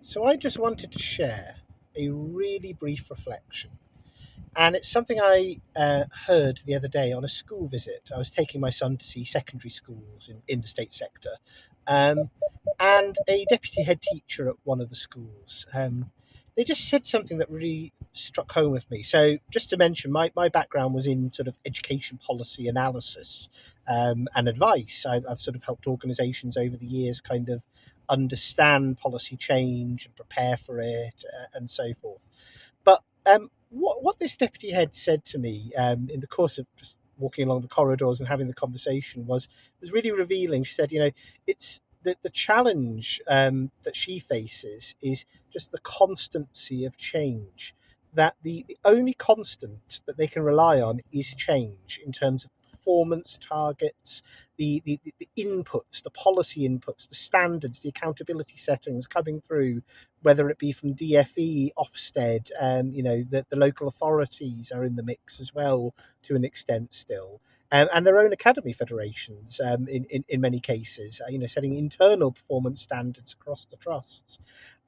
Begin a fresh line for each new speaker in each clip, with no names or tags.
So I just wanted to share a really brief reflection. And it's something I heard the other day on a school visit. I was taking my son to see secondary schools in the state sector. Um, and a deputy head teacher at one of the schools, they just said something that really struck home with me. So, just to mention, my background was in sort of education policy analysis and advice. I've sort of helped organisations over the years kind of understand policy change and prepare for it and so forth. But what this deputy head said to me in the course of just walking along the corridors and having the conversation was really revealing. She said, it's the challenge that she faces is just the constancy of change. That the only constant that they can rely on is change in terms of performance targets, the inputs, the policy inputs, the standards, the accountability settings coming through, whether it be from DFE, Ofsted, the local authorities are in the mix as well to an extent still. And their own academy federations in many cases, setting internal performance standards across the trusts.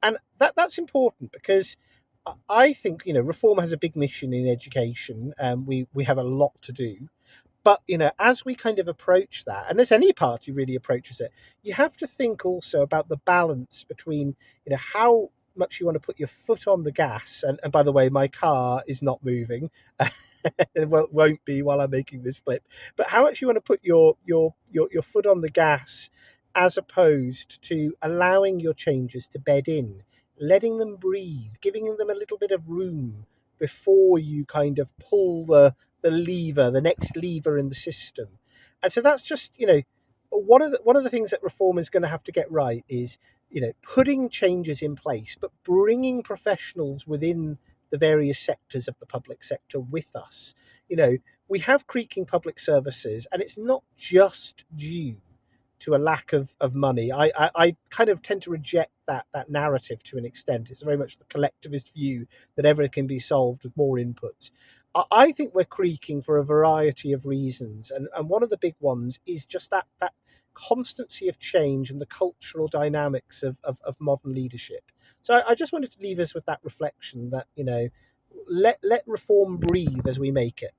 And that's important because I think, reform has a big mission in education. We have a lot to do. But as we kind of approach that, and as any party really approaches it, you have to think also about the balance between how much you want to put your foot on the gas. And by the way, my car is not moving. It won't be while I'm making this clip. But how much you want to put your foot on the gas, as opposed to allowing your changes to bed in, letting them breathe, giving them a little bit of room before you kind of pull the lever, the next lever in the system. And so that's just, one of the things that reform is going to have to get right is, putting changes in place, but bringing professionals within the various sectors of the public sector with us. You know, we have creaking public services, and it's not just due to a lack of money. I kind of tend to reject that narrative to an extent. It's very much the collectivist view that everything can be solved with more inputs. I think we're creaking for a variety of reasons, and one of the big ones is just that constancy of change and the cultural dynamics of modern leadership. So I just wanted to leave us with that reflection that let reform breathe as we make it.